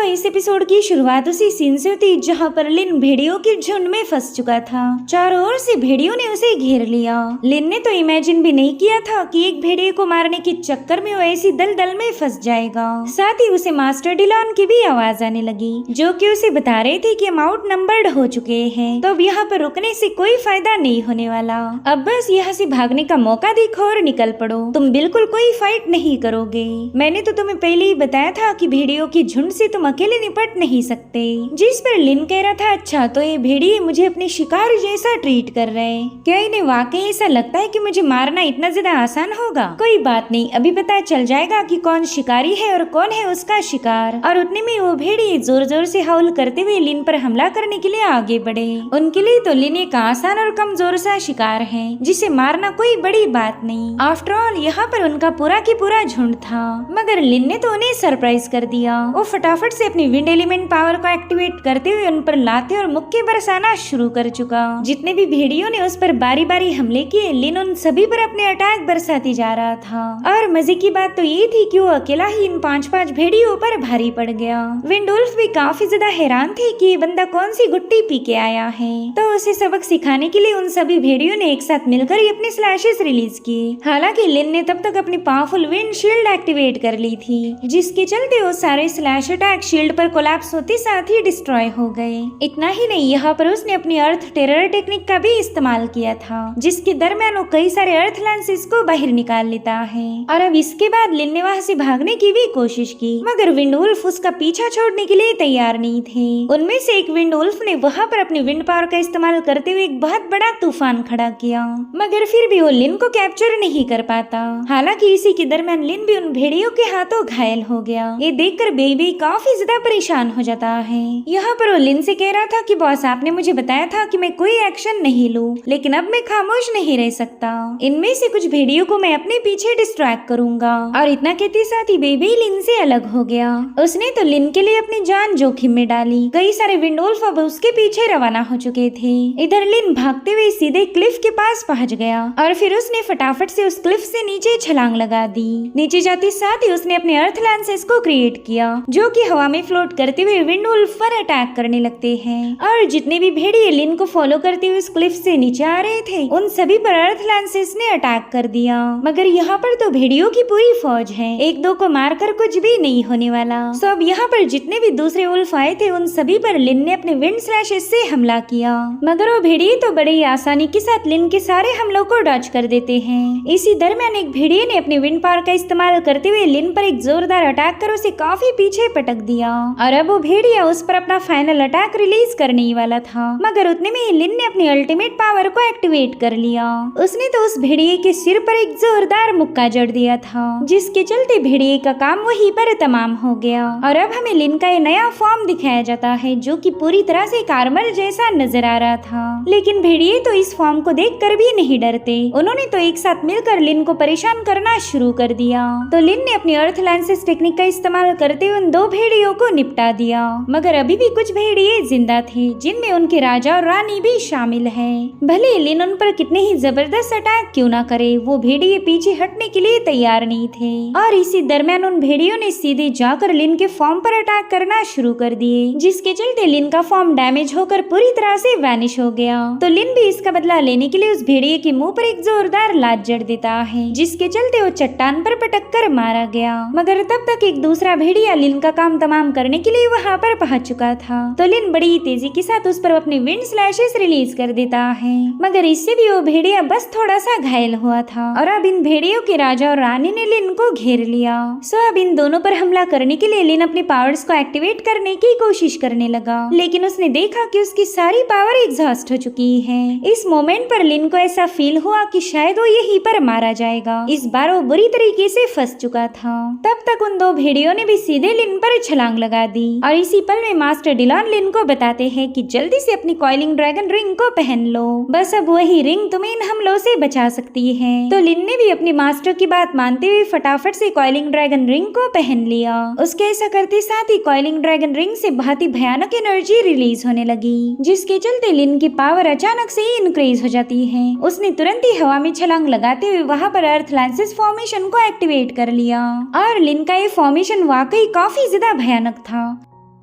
इस एपिसोड की शुरुआत उसी सीन से होती जहाँ पर लिन भेड़ियों के झुंड में फंस चुका था। चारों ओर से भेड़ियों ने उसे घेर लिया। लिन ने तो इमेजिन भी नहीं किया था कि एक भेड़िए को मारने के चक्कर में वो ऐसी दलदल में फंस जाएगा। साथ ही उसे मास्टर डिलॉन की भी आवाज आने लगी, जो कि उसे बता रहे थे कि हम आउट नंबर्ड हो चुके हैं, तो अब यहाँ पर रुकने से कोई फायदा नहीं होने वाला। अब बस यहाँ से भागने का मौका देखो और निकल पड़ो, तुम बिल्कुल कोई फाइट नहीं करोगे। मैंने तो तुम्हें पहले ही बताया था कि भेड़ियों की झुंड से तुम अकेले निपट नहीं सकते। जिस पर लिन कह रहा था, अच्छा तो ये भेड़िए मुझे अपने शिकार जैसा ट्रीट कर रहे हैं, क्या इन्हें वाकई ऐसा लगता है कि मुझे मारना इतना ज्यादा आसान होगा? कोई बात नहीं, अभी पता चल जाएगा कि कौन शिकारी है और कौन है उसका शिकार। और उतने में वो भेड़िए जोर जोर से हाउल करते हुए लिन पर हमला करने के लिए आगे बढ़े। उनके लिए तो लिन एक आसान और कमजोर सा शिकार है, जिसे मारना कोई बड़ी बात नहीं। आफ्टर ऑल यहाँ पर उनका पूरा की पूरा झुंड था, मगर लिन ने तो उन्हें सरप्राइज कर दिया। वो फटाफट से अपनी विंड एलिमेंट पावर को एक्टिवेट करते हुए उन पर लाते और मुक्के बरसाना शुरू कर चुका। जितने भी भेड़ियों ने उस पर बारी बारी हमले किए, लिन उन सभी पर अपने अटैक बरसाती जा रहा था। और मजे की बात तो ये थी कि वो अकेला ही इन 5-5 भेड़ियों पर भारी पड़ गया। विंडोल्फ भी काफी ज्यादा हैरान थे कि ये बंदा कौन सी गुट्टी पी के आया है, तो उसे सबक सिखाने के लिए उन सभी भेड़ियों ने एक साथ मिलकर ही अपने स्लैशेस रिलीज किए। हालांकि लिन ने तब तक अपनी पावरफुल विंड शील्ड एक्टिवेट कर ली थी, जिसके चलते वो सारे स्लैश अटैक शील्ड पर कोलैप्स होते साथ ही डिस्ट्रॉय हो गए। इतना ही नहीं, यहाँ पर उसने अपनी अर्थ टेरर टेक्निक का भी इस्तेमाल किया था, जिसके दरमियान वो कई सारे अर्थ लैंसेस को बाहर निकाल लेता है। और अब इसके बाद लिन ने वहाँ से भागने की भी कोशिश की, मगर विंडवुल्फ उसका पीछा छोड़ने के लिए तैयार नहीं थे। उनमें से एक विंडवुल्फ ने वहाँ पर अपनी विंड पावर का इस्तेमाल करते हुए एक बहुत बड़ा तूफान खड़ा किया, मगर फिर भी वो लिन को कैप्चर नहीं कर पाता। हालांकि इसी के दरमियान लिन भी उन भेड़ियों के हाथों घायल हो गया। ये देखकर बेबी काफी ज्यादा परेशान हो जाता है। यहाँ पर वो लिन से कह रहा था कि बॉस आपने मुझे बताया था कि मैं कोई एक्शन नहीं लूं, लेकिन अब मैं खामोश नहीं रह सकता। इनमें से कुछ भेड़ियों को मैं अपने पीछे डिस्ट्रैक्ट करूंगा। और इतना कहते साथ ही बेबी लिन से अलग हो गया। उसने तो लिन के लिए अपनी जान जोखिम में डाली। कई सारे विंडोल्फ अब उसके पीछे रवाना हो चुके थे। इधर लिन भागते हुए सीधे क्लिफ के पास पहुंच गया और फिर उसने फटाफट से उस क्लिफ से नीचे छलांग लगा दी। नीचे जाते साथ ही उसने अपने अर्थ लैंसेस को क्रिएट किया, जो कि हवा में फ्लोट करते हुए विंडवुल्फ पर अटैक करने लगते हैं। और जितने भी भेड़िए लिन को फॉलो करते हुए उस क्लिफ से नीचे आ रहे थे, उन सभी पर अर्थ लैंसेस ने अटैक कर दिया। मगर यहाँ पर तो भेड़ियों की पूरी फौज है, एक दो को मारकर कुछ भी नहीं होने वाला। सो अब यहाँ पर जितने भी दूसरे वुल्फ आए थे, उन सभी पर लिन ने अपने विंड स्लैशेस से हमला किया। मगर वो भेड़िए तो बड़े ही आसानी के साथ लिन के सारे हमलों को डॉज कर देते हैं। इसी दरमियान एक भेड़िए ने अपने विंड पावर का इस्तेमाल करते हुए लिन पर एक जोरदार अटैक कर उसे काफी पीछे पटक दिया। और अब वो भेड़िया उस पर अपना फाइनल अटैक रिलीज करने ही वाला था, मगर उतने में ही लिन ने अपनी अल्टीमेट पावर को एक्टिवेट कर लिया। उसने तो उस भेड़िए के सिर पर एक जोरदार मुक्का जड़ दिया था, जिसके चलते भेड़िए का काम वहीं पर तमाम हो गया। और अब हमें लिन का ये नया फॉर्म दिखाया जाता है, जो कि पूरी तरह से एक आर्मर जैसा नजर आ रहा था। लेकिन भेड़िए तो इस फॉर्म को देखकर भी नहीं डरते। उन्होंने तो एक साथ मिलकर लिन को परेशान करना शुरू कर दिया। तो लिन ने अपनी अर्थ लैंसेस टेक्निक का इस्तेमाल करते हुए उन 2 भेड़ियों को निपटा दिया। मगर अभी भी कुछ भेड़िए जिंदा थे, जिनमें उनके राजा और रानी भी शामिल है। भले लिन उन पर कितने ही जबरदस्त अटैक क्यों ना करे, वो भेड़िए पीछे हटने के लिए तैयार नहीं थे। और इसी दरमियान उन भेड़ियों ने सीधे जाकर लिन के फॉर्म पर अटैक करना शुरू कर दिए, जिसके चलते लिन का फॉर्म डैमेज होकर पूरी तरह से वैनिश हो गया। तो लिन भी इसका बदला लेने के लिए उस भेड़िए के मुंह पर एक जोरदार लात जड़ देता है, जिसके चलते वो चट्टान पर पटक कर मारा गया। मगर तब तक एक दूसरा भेड़िया लिन का काम तमाम करने के लिए वहाँ पर पहुंच चुका था। तो लिन बड़ी तेजी के साथ उस पर अपने विंड स्लैशेस रिलीज कर देता है, मगर इससे भी वो भेड़िया बस थोड़ा सा घायल हुआ था। और अब इन भेड़ियों के राजा और रानी ने लिन को घेर लिया। सो अब इन दोनों पर हमला करने के लिए लिन अपने पावर्स को एक्टिवेट करने की कोशिश करने लगा, लेकिन उसने देखा कि उसकी सारी पावर एग्जॉस्ट हो चुकी है। इस मोमेंट पर लिन को ऐसा फील हुआ कि शायद वो यहीं पर मारा जाएगा। इस बार वो बुरी तरीके से फंस चुका था। तब तक उन 2 भेड़ियों ने भी सीधे लिन पर छलांग लगा दी। और इसी पल में मास्टर डिलॉन लिन को बताते हैं कि जल्दी से अपनी कॉइलिंग ड्रैगन रिंग को पहन लो, बस अब वही रिंग तुम्हें इन हमलों से बचा सकती है। तो लिन ने भी अपनी मास्टर की बात मानते हुए फटाफट से कॉइलिंग ड्रैगन रिंग को पहन लिया। उसके ऐसा करते साथ ही कॉइलिंग ड्रैगन रिंग से बहुत ही भयानक एनर्जी रिलीज होने लगी, जिसके चलते लिन की पावर अचानक से ही इंक्रीज हो जाती है। उसने तुरंत ही हवा में छलांग लगाते हुए वहाँ पर अर्थ लैंसेस फॉर्मेशन को एक्टिवेट कर लिया। और लिन का ये फॉर्मेशन वाकई काफी ज्यादा भयानक था।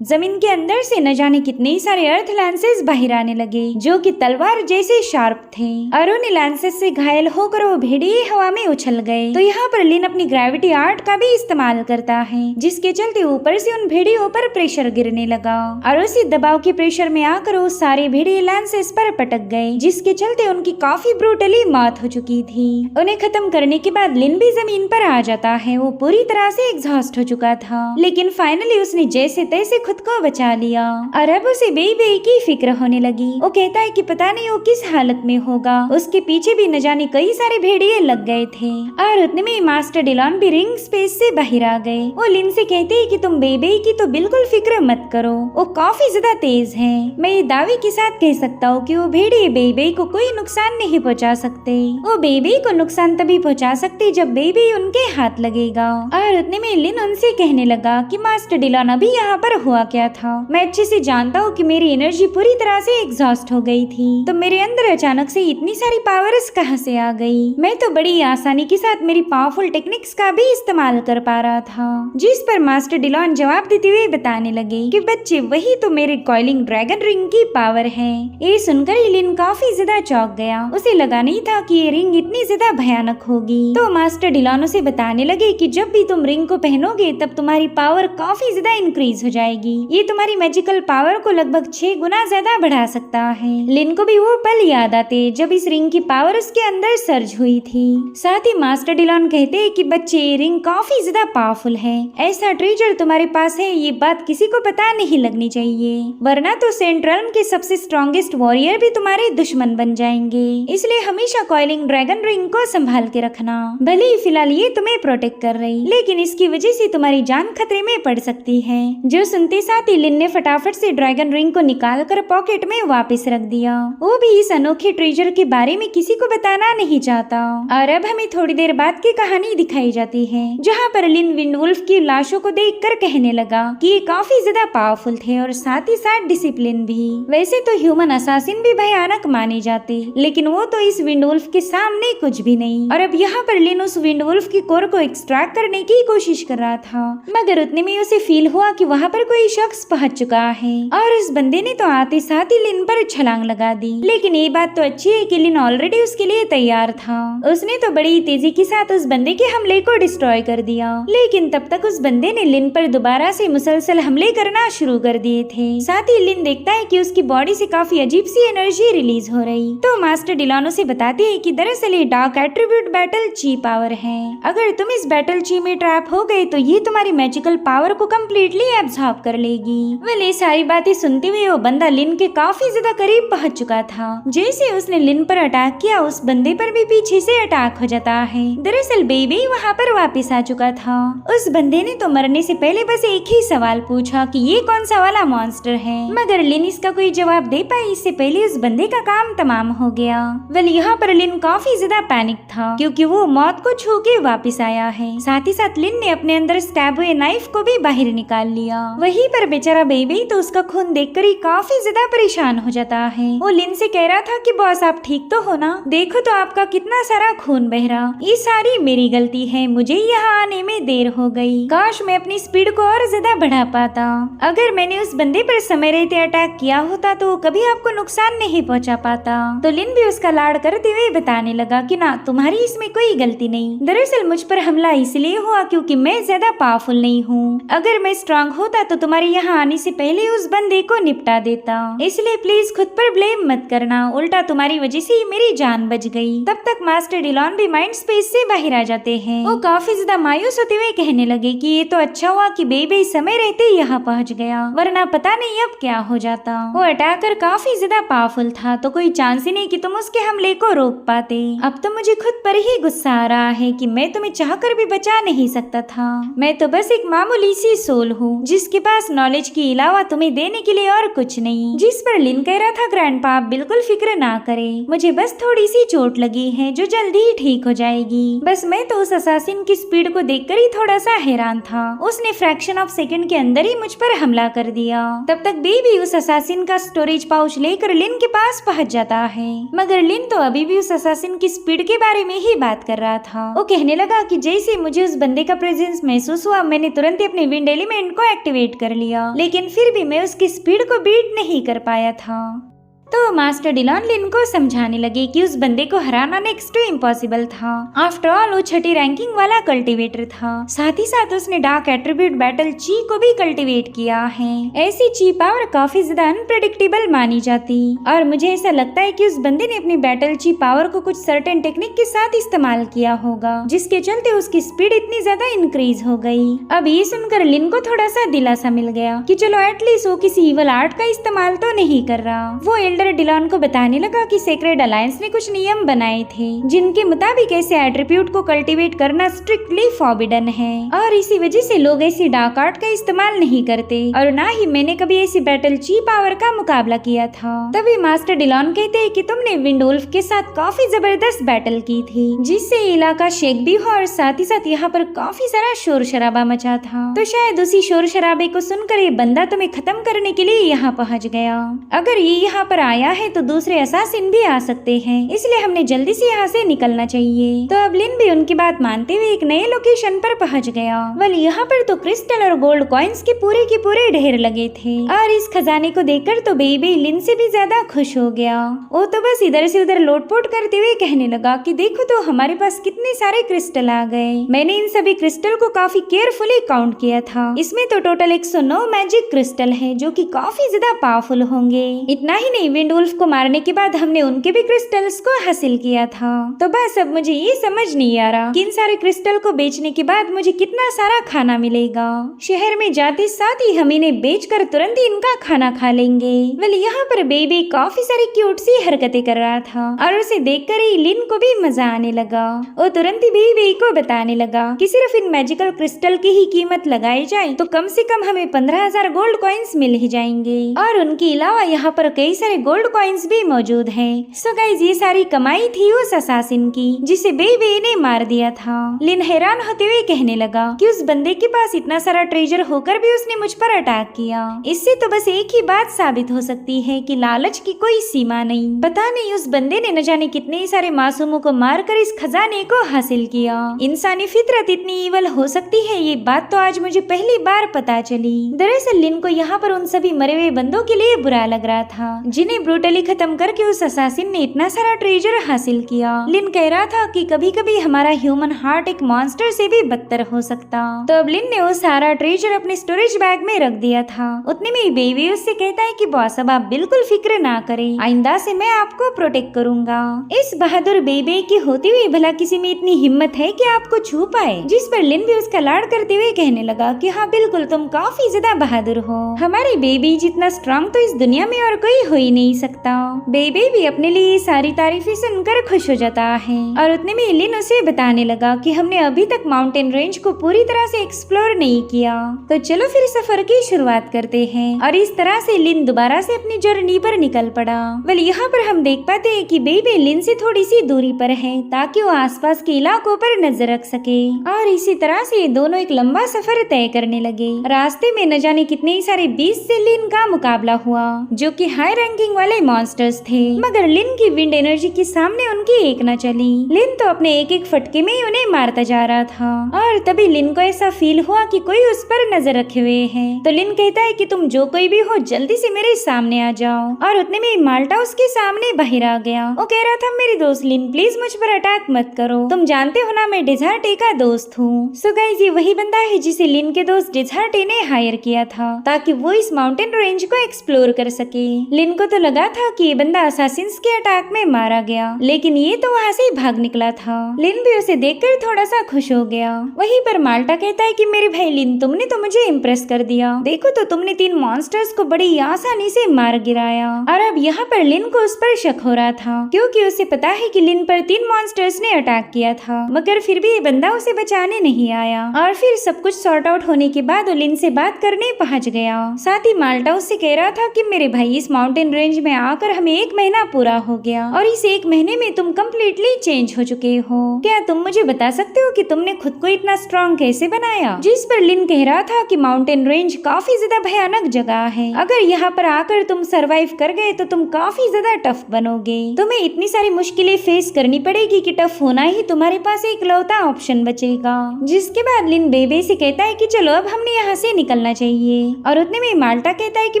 जमीन के अंदर से न जाने कितने सारे अर्थ लैंसेस बाहर आने लगे जो कि तलवार जैसे शार्प थे और उन लैंसेस से घायल होकर वो भेड़िए हवा में उछल गए। तो यहाँ पर लिन अपनी ग्रेविटी आर्ट का भी इस्तेमाल करता है जिसके चलते ऊपर से उन भेड़ियों पर प्रेशर गिरने लगा और उसी दबाव के प्रेशर में आकर वो सारे भेड़िए लैंसेस पर पटक गए जिसके चलते उनकी काफी ब्रूटली मौत हो चुकी थी। उन्हें खत्म करने के बाद लिन भी जमीन पर आ जाता है। वो पूरी तरह से एग्जॉस्ट हो चुका था लेकिन फाइनली उसने जैसे तैसे खुद को बचा लिया और अब उसे बेई की फिक्र होने लगी। वो कहता है कि पता नहीं वो किस हालत में होगा। उसके पीछे भी न जाने कई सारे भेड़िए लग गए थे और उतने में मास्टर डिलॉन भी रिंग स्पेस से बाहर आ गए। वो लिन से कहते हैं कि तुम बेई की तो बिल्कुल फिक्र मत करो, वो काफी ज्यादा तेज है। मैं ये दावे के साथ कह सकता हूँ कि वो भेड़िए बेई को कोई नुकसान नहीं पहुँचा सकते। वो बेई को नुकसान तभी पहुँचा सकते जब बेई उनके हाथ लगेगा। और उतने में लिन उनसे कहने लगा कि मास्टर डिलॉन अभी यहाँ पर हुआ क्या था। मैं अच्छे से जानता हूँ कि मेरी एनर्जी पूरी तरह से एग्जॉस्ट हो गई थी तो मेरे अंदर अचानक से इतनी सारी पावर्स कहाँ से आ गई। मैं तो बड़ी आसानी के साथ मेरी पावरफुल टेक्निक्स का भी इस्तेमाल कर पा रहा था। जिस पर मास्टर डिलॉन जवाब देते हुए बताने लगे कि बच्चे वही तो मेरे कॉइलिंग ड्रैगन रिंग की पावर है। ये सुनकर लिन काफी ज्यादा चौंक गया। उसे लगा नहीं था कि ये रिंग इतनी ज्यादा भयानक होगी। तो मास्टर डिलॉन उसे बताने लगे कि जब भी तुम रिंग को पहनोगे तब तुम्हारी पावर काफी ज्यादा इंक्रीज हो जाएगी। ये तुम्हारी मैजिकल पावर को लगभग 6 गुना ज्यादा बढ़ा सकता है। लिन को भी वो पल याद आते जब इस रिंग की पावर उसके अंदर सर्ज हुई थी। साथ ही मास्टर डिलॉन कहते हैं कि बच्चे ये रिंग काफी ज्यादा पावरफुल है। ऐसा ट्रेजर तुम्हारे पास है ये बात किसी को पता नहीं लगनी चाहिए वरना तो सेंट्रल के सबसे स्ट्रॉन्गेस्ट वॉरियर भी तुम्हारे दुश्मन बन जाएंगे। इसलिए हमेशा कॉइलिंग ड्रैगन रिंग को संभाल के रखना। भले ही फिलहाल ये तुम्हें प्रोटेक्ट कर रही लेकिन इसकी वजह से तुम्हारी जान खतरे में पड़ सकती है। जो सुनते साथ ही लिन ने फटाफट से ड्रैगन रिंग को निकाल कर पॉकेट में वापस रख दिया। वो भी इस अनोखे ट्रेजर के बारे में किसी को बताना नहीं चाहता। और अब हमें थोड़ी देर बाद की कहानी दिखाई जाती है जहाँ पर लिन विंडवुल्फ की लाशों को देखकर कहने लगा कि ये काफी ज्यादा पावरफुल थे और साथ ही साथ डिसिप्लिन भी। वैसे तो ह्यूमन असासिन भी भयानक माने जाते लेकिन वो तो इस विंडवुल्फ के सामने कुछ भी नहीं। और अब यहाँ पर लिन उस विंडवुल्फ की कोर को एक्सट्रैक्ट करने की कोशिश कर रहा था मगर उतने में उसे फील हुआ कि वहाँ पर कोई शख्स पहुंच चुका है और उस बंदे ने तो आते साथ ही लिन पर छलांग लगा दी। लेकिन ये बात तो अच्छी है कि लिन ऑलरेडी उसके लिए तैयार था। उसने तो बड़ी तेजी के साथ उस बंदे के हमले को डिस्ट्रॉय कर दिया लेकिन तब तक उस बंदे ने लिन पर दोबारा से मुसलसल हमले करना शुरू कर दिए थे। साथ ही लिन देखता है कि उसकी बॉडी से काफी अजीब सी एनर्जी रिलीज हो रही। तो मास्टर डिलॉन उसे बताते हैं कि दरअसल ये डार्क एट्रीब्यूट बैटल ची पावर है। अगर तुम इस बैटल ची में ट्रैप हो गए तो ये तुम्हारी मैजिकल पावर को कम्प्लीटली एब्जॉर्ब कर लेगी। वेल ये सारी बातें सुनते हुए वो बंदा लिन के काफी ज्यादा करीब पहुंच चुका था। जैसे उसने लिन पर अटैक किया उस बंदे पर भी पीछे से अटैक हो जाता है। दरअसल बेबी वहाँ पर वापस आ चुका था। उस बंदे ने तो मरने से पहले बस एक ही सवाल पूछा कि ये कौन सा वाला मॉन्स्टर है मगर लिन इसका कोई जवाब दे पाई इससे पहले उस बंदे का काम तमाम हो गया। वेल यहाँ पर लिन काफी ज्यादा पैनिक था क्योंकि वो मौत को छू के वापिस आया है। साथ ही साथ लिन ने अपने अंदर स्टैब हुए नाइफ को भी बाहर निकाल लिया। वहीं पर बेचारा बेबी तो उसका खून देखकर ही काफी ज्यादा परेशान हो जाता है। वो लिन से कह रहा था कि बॉस आप ठीक तो हो ना, देखो तो आपका कितना सारा खून बह रहा। ये सारी मेरी गलती है, मुझे यहाँ आने में देर हो गई। काश मैं अपनी स्पीड को और ज्यादा बढ़ा पाता। अगर मैंने उस बंदे पर समय रहते अटैक किया होता तो कभी आपको नुकसान नहीं पहुँचा पाता। तो लिन भी उसका लाड़ करते हुए बताने लगा कि ना तुम्हारी इसमें कोई गलती नहीं। दरअसल मुझ पर हमला इसलिए हुआ क्योंकि मैं ज्यादा पावरफुल नहीं हूँ। अगर मैं स्ट्रांग होता तो तुम्हारे यहाँ आने से पहले उस बंदे को निपटा देता। इसलिए प्लीज खुद पर ब्लेम मत करना, उल्टा तुम्हारी वजह से मेरी जान बच गई। तब तक मास्टर डिलॉन भी माइंड स्पेस से बाहर आ जाते हैं। वो काफी ज्यादा मायूस होते हुए कहने लगे कि ये तो अच्छा हुआ कि बेबी समय रहते यहाँ पहुँच गया वरना पता नहीं अब क्या हो जाता। वो अटैकर काफी ज्यादा पावरफुल था तो कोई चांस ही नहीं कि तुम उसके हमले को रोक पाते। अब तो मुझे खुद पर ही गुस्सा आ रहा है कि मैं तुम्हें चाहकर भी बचा नहीं सकता था। मैं तो बस एक मामूली सी सोल हूँ जिसके पास नॉलेज के अलावा तुम्हें देने के लिए और कुछ नहीं। जिस पर लिन कह रहा था ग्रैंडपा आप बिल्कुल फिक्र ना करें, मुझे बस थोड़ी सी चोट लगी है जो जल्दी ही ठीक हो जाएगी। बस मैं तो उस असासिन की स्पीड को देखकर ही थोड़ा सा हैरान था। उसने फ्रैक्शन ऑफ सेकंड के अंदर ही मुझ पर हमला कर दिया। तब तक बेबी उस असासिन का स्टोरेज पाउच लेकर लिन के पास पहुंच जाता है मगर लिन तो अभी भी उस असासिन की स्पीड के बारे में ही बात कर रहा था। वो कहने लगा कि जैसे मुझे उस बंदे का प्रेजेंस महसूस हुआ मैंने तुरंत ही अपने विंड एलिमेंट को एक्टिवेट कर कर लिया, लेकिन फिर भी मैं उसकी स्पीड को बीट नहीं कर पाया था। तो मास्टर डिलॉन लिन को समझाने लगे कि उस बंदे को हराना नेक्स्ट टू इम्पॉसिबल था। आफ्टर ऑल वो छठी रैंकिंग वाला कल्टीवेटर था। साथ ही साथ उसने डार्क एट्रीब्यूट बैटल ची को भी कल्टीवेट किया है। ऐसी ची पावर काफी ज्यादा अनप्रेडिक्टेबल मानी जाती, और मुझे ऐसा लगता है कि उस बंदे ने अपनी बैटल ची पावर को कुछ सर्टेन टेक्निक के साथ इस्तेमाल किया होगा, जिसके चलते उसकी स्पीड इतनी ज्यादा इंक्रीज हो गई। अब ये सुनकर लिन को थोड़ा सा दिलासा मिल गया कि चलो एटलीस्ट वो किसी इवल आर्ट का इस्तेमाल तो नहीं कर रहा। वो एल्डर डिलॉन को बताने लगा कि सेक्रेड अलायंस ने कुछ नियम बनाए थे, जिनके मुताबिक ऐसे एट्रीब्यूट को कल्टीवेट करना स्ट्रिक्टली फॉरबिडन है, और इसी वजह से लोग ऐसी डार्क आर्ट का इस्तेमाल नहीं करते, और ना ही मैंने कभी ऐसी बैटल ची पावर का मुकाबला किया था। तभी मास्टर डिलॉन कहते हैं कि तुमने विंडवुल्फ के साथ काफी जबरदस्त बैटल की थी, जिससे इलाका शेक भी हुआ, और साथ ही साथ यहाँ पर काफी सारा शोर शराबा मचा था। तो शायद उसी शोर शराबे को सुनकर ये बंदा तुम्हें खत्म करने के लिए यहाँ पहुँच गया। अगर ये यहाँ पर आया है तो दूसरे असासिन भी आ सकते हैं, इसलिए हमने जल्दी से यहाँ से निकलना चाहिए। तो अब लिन भी उनकी बात मानते हुए एक नए लोकेशन पर पहुँच गया। वेल यहाँ पर तो क्रिस्टल और गोल्ड कॉइन्स के पूरे ढेर लगे थे, और इस खजाने को देखकर तो बेबी लिन से भी ज्यादा खुश हो गया। वो तो बस इधर से उधर लोटपोट करते हुए कहने लगा कि देखो तो हमारे पास कितने सारे क्रिस्टल आ गए। मैंने इन सभी क्रिस्टल को काफी केयरफुली काउंट किया था। इसमें तो टोटल 109 मैजिक क्रिस्टल है, जो कि काफी ज्यादा पावरफुल होंगे। इतना ही नहीं, विंडवुल्फ को मारने के बाद हमने उनके भी क्रिस्टल्स को हासिल किया था। तो बस अब मुझे ये समझ नहीं आ रहा कि इन सारे क्रिस्टल को बेचने के बाद मुझे कितना सारा खाना मिलेगा। शहर में जाते साथ ही हम इन्हें बेचकर तुरंत ही इनका खाना खा लेंगे। वेल यहाँ पर बेबी काफी सारी क्यूट सी हरकतें कर रहा था, और उसे देखकर ही लिन को भी मजा आने लगा। वो तुरंत ही बेबी को बताने लगा कि सिर्फ इन मैजिकल क्रिस्टल की ही कीमत लगाई जाए तो कम से कम हमें 15,000 गोल्ड कॉइन्स मिल ही जाएंगे, और उनके अलावा यहाँ पर कई सारे गोल्ड कॉइन्स भी मौजूद हैं। सो गाइस, ये सारी कमाई थी उस असासिन की जिसे बेबी ने मार दिया था। लिन हैरान होते हुए कहने लगा कि उस बंदे के पास इतना सारा ट्रेजर होकर भी उसने मुझ पर अटैक किया। इससे तो बस एक ही बात साबित हो सकती है कि लालच की कोई सीमा नहीं। पता नहीं उस बंदे ने न जाने कितने सारे मासूमों को मारकर इस खजाने को हासिल किया। इंसानी फितरत इतनी ईवल हो सकती है, ये बात तो आज मुझे पहली बार पता चली। दरअसल लिन को यहाँ पर उन सभी मरे हुए बंदों के लिए बुरा लग रहा था, जिन्हें ब्रूटली खत्म करके उस असासिन ने इतना सारा ट्रेजर हासिल किया। लिन कह रहा था कि कभी कभी हमारा ह्यूमन हार्ट एक मॉन्स्टर से भी बदतर हो सकता। तो अब लिन ने वो सारा ट्रेजर अपने स्टोरेज बैग में रख दिया था। उतने में बेबी उससे कहता है कि बॉस अब आप बिल्कुल फिक्र ना करें, आइंदा से मैं आपको प्रोटेक्ट करूंगा। इस बहादुर बेबी की होती हुई भला किसी में इतनी हिम्मत है कि आपको छू पाए, जिस पर लिन भी उसका लाड़ करते हुए कहने लगा कि हाँ बिल्कुल, तुम काफी ज्यादा बहादुर हो। हमारी बेबी जितना स्ट्रॉन्ग तो इस दुनिया में और कोई हो ही नहीं सकता। बेबी भी अपने लिए सारी तारीफें सुनकर खुश हो जाता है, और उतने में लिन उसे बताने लगा कि हमने अभी तक माउंटेन रेंज को पूरी तरह से एक्सप्लोर नहीं किया, तो चलो फिर सफर की शुरुआत करते हैं। और इस तरह से लिन दोबारा से अपनी जर्नी पर निकल पड़ा। वेल यहाँ पर हम देख पाते हैं कि बेबी लिन से थोड़ी सी दूरी पर है, ताकि वो आसपास के इलाकों पर नजर रख सके, और इसी तरह से दोनों एक लंबा सफर तय करने लगे। रास्ते में न जाने कितने ही सारे बीस्ट से लिन का मुकाबला हुआ, जो कि हाई रैंकिंग वाले मॉन्स्टर्स थे, मगर लिन की विंड एनर्जी के सामने उनकी एक न चली। लिन तो अपने एक एक फटके में ही उन्हें मारता जा रहा था, और तभी लिन को ऐसा फील हुआ कि कोई उस पर नजर रखे हुए है। तो लिन कहता है कि तुम जो कोई भी हो जल्दी से मेरे सामने आ जाओ, और उतने में माल्टा उसके सामने बाहर आ गया। वो कह रहा था मेरी दोस्त लिन प्लीज मुझ पर अटैक मत करो, तुम जानते हो ना मैं डेजर्टे का दोस्त हूँ। सो गाइस, ये वही बंदा है जिसे लिन के दोस्त डेजर्टे ने हायर किया था, ताकि वो इस माउंटेन रेंज को एक्सप्लोर कर सके। लिन को तो लगा था कि ये बंदा असासिन्स के अटैक में मारा गया, लेकिन ये तो वहाँ से भाग निकला था। लिन भी उसे देखकर थोड़ा सा खुश हो गया। वहीं पर माल्टा कहता है कि मेरे भाई लिन, तुमने तो मुझे इम्प्रेस कर दिया। देखो तो तुमने 3 मॉन्स्टर्स को बड़ी आसानी से मार गिराया। और अब यहाँ पर लिन को उस पर शक हो रहा था, क्योंकि उसे पता है कि लिन पर 3 मॉन्स्टर्स ने अटैक किया था, मगर फिर भी ये बंदा उसे बचाने नहीं आया। और फिर सब कुछ सॉर्ट आउट होने के बाद वो लिन से बात करने पहुँच गया। साथ ही माल्टा उससे कह रहा था कि मेरे भाई इस माउंटेन रेंज रेंज में आकर हमें 1 महीना पूरा हो गया और इस 1 महीने में तुम कम्प्लीटली चेंज हो चुके हो। क्या तुम मुझे बता सकते हो कि तुमने खुद को इतना स्ट्रॉन्ग कैसे बनाया? जिस पर लिन कह रहा था कि माउंटेन रेंज काफी ज्यादा भयानक जगह है, अगर यहाँ पर आकर तुम सरवाइव कर गए तो तुम काफी ज्यादा टफ बनोगे। तुम्हें इतनी सारी मुश्किलें फेस करनी पड़ेगी कि टफ होना ही तुम्हारे पास एक लौता ऑप्शन बचेगा। जिसके बाद लिन बेबे से कहता है कि चलो अब हमने यहाँ से निकलना चाहिए और उतने में माल्टा कहता है कि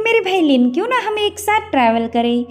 मेरे भाई लिन क्यों ना हम एक साथ ट्रैवल करें,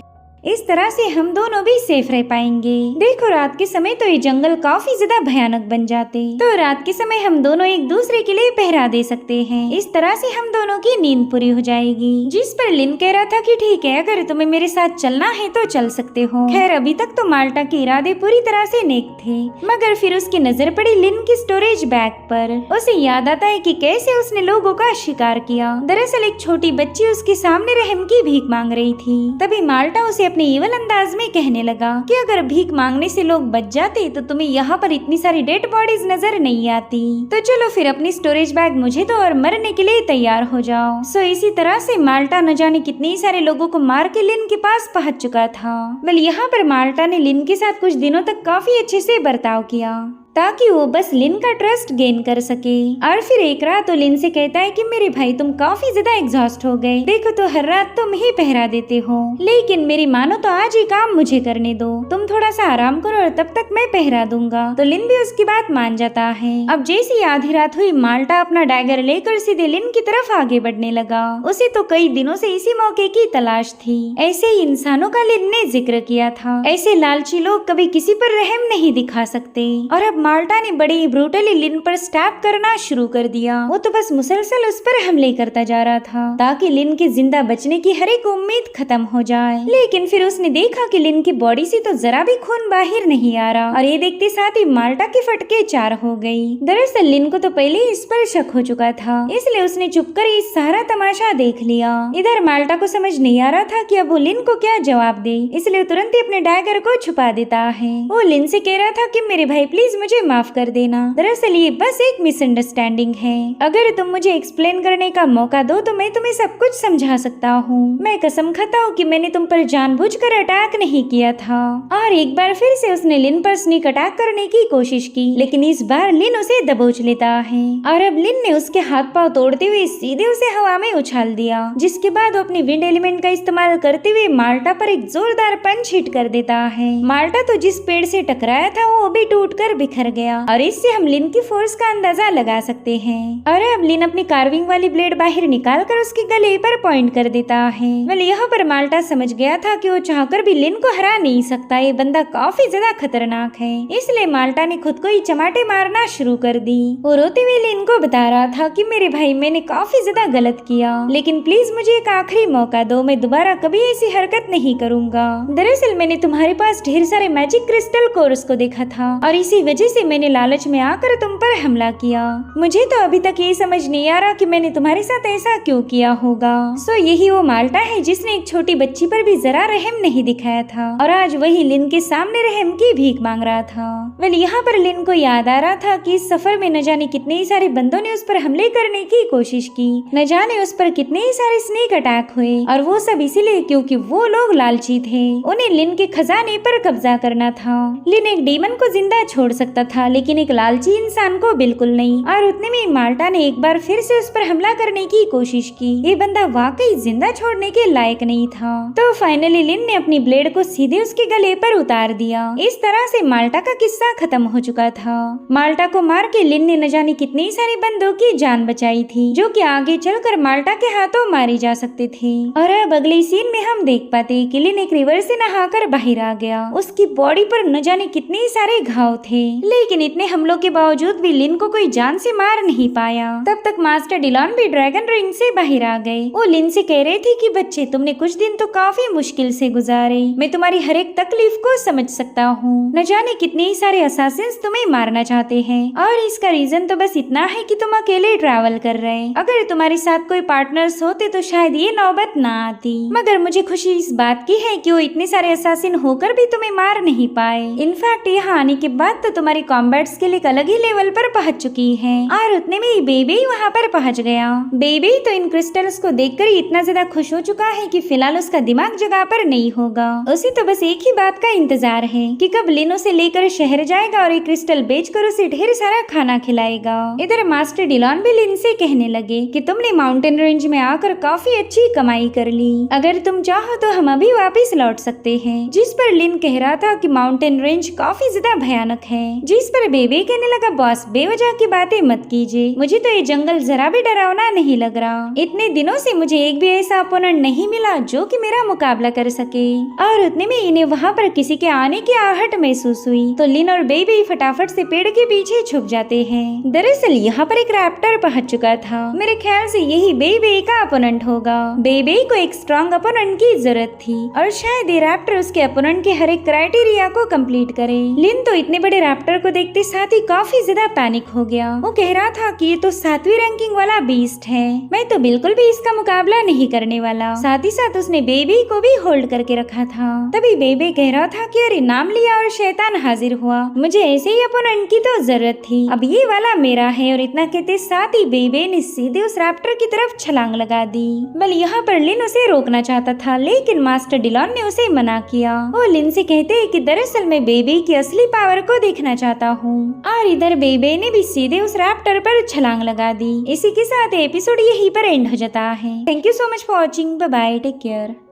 इस तरह से हम दोनों भी सेफ रह पाएंगे। देखो रात के समय तो ये जंगल काफी ज्यादा भयानक बन जाते, तो रात के समय हम दोनों एक दूसरे के लिए पहरा दे सकते हैं। इस तरह से हम दोनों की नींद पूरी हो जाएगी। जिस पर लिन कह रहा था कि ठीक है, अगर तुम्हें मेरे साथ चलना है तो चल सकते हो। खैर अभी तक तो माल्टा के इरादे पूरी तरह से नेक थे, मगर फिर उसकी नजर पड़ी लिन की स्टोरेज बैग पर। उसे याद आता है कि कैसे उसने लोगों का शिकार किया। दरअसल एक छोटी बच्ची उसके सामने रहम की भीख मांग रही थी। तभी माल्टा उसे अपने इवल अंदाज में कहने लगा कि अगर भीख मांगने से लोग बच जाते तो तुम्हें यहाँ पर इतनी सारी डेड बॉडीज नजर नहीं आती। तो चलो फिर अपनी स्टोरेज बैग मुझे दो और मरने के लिए तैयार हो जाओ। सो इसी तरह से माल्टा न जाने कितने सारे लोगों को मार के लिन के पास पहुंच चुका था। वेल यहाँ पर माल्टा ने लिन के साथ कुछ दिनों तक काफी अच्छे से बर्ताव किया ताकि वो बस लिन का ट्रस्ट गेन कर सके। और फिर एक रात तो लिन से कहता है कि मेरे भाई तुम काफी ज्यादा एग्जॉस्ट हो गए, देखो तो हर रात तुम ही पहरा देते हो, लेकिन मेरी मानो तो आज ये काम मुझे करने दो, तुम थोड़ा सा आराम करो और तब तक मैं पहरा दूंगा। तो लिन भी उसकी बात मान जाता है। अब जैसी आधी रात हुई माल्टा अपना डैगर लेकर सीधे लिन की तरफ आगे बढ़ने लगा। उसे तो कई दिनों से इसी मौके की तलाश थी। ऐसे ही इंसानों का लिन ने जिक्र किया था। ऐसे लालची लोग कभी किसी पर रहम नहीं दिखा सकते। और अब माल्टा ने बड़ी ब्रूटली लिन पर स्टैब करना शुरू कर दिया। वो तो बस मुसलसल उस पर हमले करता जा रहा था ताकि लिन के जिंदा बचने की हर एक उम्मीद खत्म हो जाए। लेकिन फिर उसने देखा कि लिन की बॉडी से तो जरा भी खून बाहर नहीं आ रहा और ये देखते साथ ही माल्टा की फटके 4 हो गई। दरअसल लिन को तो पहले ही इस पर शक हो चुका था, इसलिए उसने चुपकर ये सारा तमाशा देख लिया। इधर माल्टा को समझ नहीं आ रहा था कि अब वो लिन को क्या जवाब दे, इसलिए तुरंत ही अपने डैगर को छुपा देता है। वो लिन से कह रहा था कि मेरे भाई प्लीज मुझे माफ कर देना, दरअसल ये बस एक मिसअंडरस्टैंडिंग है। अगर तुम मुझे एक्सप्लेन करने का मौका दो तो मैं तुम्हें सब कुछ समझा सकता हूँ। मैं कसम खाता हूँ कि मैंने तुम पर जानबूझकर अटैक नहीं किया था। और एक बार फिर से उसने लिन पर स्नीक अटैक करने की कोशिश की, लेकिन इस बार लिन उसे दबोच लेता है और अब लिन ने उसके हाथ पांव तोड़ते हुए सीधे उसे हवा में उछाल दिया, जिसके बाद वो अपनी विंड एलिमेंट का इस्तेमाल करते हुए माल्टा पर एक जोरदार पंच हिट कर देता है। माल्टा तो जिस पेड़ से टकराया था वो भी टूटकर बिखर गया और इससे हम लिन की फोर्स का अंदाजा लगा सकते हैं। और अब लिन अपनी कार्विंग वाली ब्लेड बाहर निकालकर उसके गले पर पॉइंट कर देता है। वेल यहाँ पर माल्टा समझ गया था कि वो चाहकर भी लिन को हरा नहीं सकता, ये बंदा काफी ज्यादा खतरनाक है, इसलिए माल्टा ने खुद को ही चमाटे मारना शुरू कर दी। वो रोते हुए लिन को बता रहा था कि मेरे भाई मैंने काफी ज्यादा गलत किया, लेकिन प्लीज मुझे एक आखिरी मौका दो, मैं दोबारा कभी ऐसी हरकत नहीं करूंगा। दरअसल मैंने तुम्हारे पास ढेर सारे मैजिक क्रिस्टल कोर्स को देखा था और इसी वजह से मैंने लालच में आकर तुम पर हमला किया। मुझे तो अभी तक ये समझ नहीं आ रहा कि मैंने तुम्हारे साथ ऐसा क्यों किया होगा। सो यही वो माल्टा है जिसने एक छोटी बच्ची पर भी जरा रहम नहीं दिखाया था और आज वही लिन के सामने रहम की भीख मांग रहा था। वेल यहाँ पर लिन को याद आ रहा था कि इस सफर में न जाने कितने ही सारे बंदों ने उस पर हमले करने की कोशिश की, न जाने उस पर कितने ही सारे स्नेक अटैक हुए और वो सब इसीलिए क्योंकि वो लोग लालची थे, उन्हें लिन के खजाने पर कब्जा करना था। लिन एक डीमन को जिंदा छोड़ सकता था लेकिन एक लालची इंसान को बिल्कुल नहीं। और उतने में माल्टा ने एक बार फिर से उस पर हमला करने की कोशिश की। ये बंदा वाकई जिंदा छोड़ने के लायक नहीं था। तो फाइनली लिन ने अपनी ब्लेड को सीधे उसके गले पर उतार दिया। इस तरह से माल्टा का किस्सा खत्म हो चुका था। माल्टा को मार के लिन ने न जाने कितनी सारे बंदों की जान बचाई थी, जो कि आगे चलकर माल्टा के हाथों मारे जा सकते थे। और अब अगले सीन में हम देख पाते कि लिन एक रिवर से नहाकर बाहर आ गया। उसकी बॉडी पर न जाने कितने सारे घाव थे, लेकिन इतने हमलों के बावजूद भी लिन को कोई जान से मार नहीं पाया। तब तक मास्टर डिलॉन भी ड्रैगन रिंग से बाहर आ गए। वो लिन से कह रहे थे कि बच्चे तुमने कुछ दिन तो काफी मुश्किल से गुजारे, मैं तुम्हारी हर एक तकलीफ को समझ सकता हूँ। न जाने कितने ही सारे असासिन्स तुम्हें मारना चाहते हैं और इसका रीजन तो बस इतना है कि तुम अकेले ट्रैवल कर रहे। अगर तुम्हारे साथ कोई पार्टनर्स होते तो शायद ये नौबत ना आती। मगर मुझे खुशी इस बात की है कि वो इतने सारे असासिन होकर भी तुम्हें मार नहीं पाए। इनफैक्ट यहाँ आने के बाद तो तुम्हारी हमारी कॉम्बैट स्किल एक अलग ही लेवल पर पहुंच चुकी है। और उतने में ही बेबी वहाँ पर पहुंच गया। बेबी तो इन क्रिस्टल्स को देखकर ही इतना ज्यादा खुश हो चुका है कि फिलहाल उसका दिमाग जगह पर नहीं होगा। उसे तो बस एक ही बात का इंतजार है कि कब लिन उसे लेकर शहर जाएगा और एक क्रिस्टल बेचकर उसे ढेर सारा खाना खिलाएगा। इधर मास्टर डिलॉन भी लिन से कहने लगे कि तुमने माउंटेन रेंज में आकर काफी अच्छी कमाई कर ली, अगर तुम चाहो तो हम अभी वापिस लौट सकते हैं। जिस पर लिन कह रहा था कि माउंटेन रेंज काफी ज्यादा भयानक है। जिस पर बेबी कहने लगा बॉस बेवजह की बातें मत कीजिए, मुझे तो ये जंगल जरा भी डरावना नहीं लग रहा। इतने दिनों से मुझे एक भी ऐसा अपोनेंट नहीं मिला जो कि मेरा मुकाबला कर सके। और उतने में इन्हें वहाँ पर किसी के आने की आहट महसूस हुई तो लिन और बेबी फटाफट से पेड़ के पीछे छुप जाते हैं। दरअसल यहाँ पर एक रैप्टर पहुंच चुका था। मेरे ख्याल से यही बेबी का अपोनेंट होगा। बेबी को एक स्ट्रॉन्ग अपोनेंट की जरूरत थी और शायद ये रैप्टर उसके अपोनेंट के हर एक क्राइटेरिया को कंप्लीट करे। लिन तो इतने बड़े रैप्टर को देखते साथ ही काफी ज्यादा पैनिक हो गया। वो कह रहा था कि ये तो 7वीं रैंकिंग वाला बीस्ट है, मैं तो बिल्कुल भी इसका मुकाबला नहीं करने वाला। साथ ही साथ उसने बेबी को भी होल्ड करके रखा था। तभी बेबी कह रहा था कि अरे नाम लिया और शैतान हाजिर हुआ, मुझे ऐसे ही अपोनेंट की तो जरूरत थी, अब ये वाला मेरा है। और इतना कहते साथ ही बेबी ने सीधे उस रैप्टर की तरफ छलांग लगा दी। बल यहाँ पर लिन उसे रोकना चाहता था लेकिन मास्टर डिलॉन ने उसे मना किया। वो लिन से कहते हैं कि दरअसल मैं बेबी की असली पावर को देखना चाहता हूँ। और इधर बेबी ने भी सीधे उस रैप्टर पर छलांग लगा दी। इसी के साथ एपिसोड यहीं पर एंड हो जाता है। Thank you so much for watching. Bye bye, take care.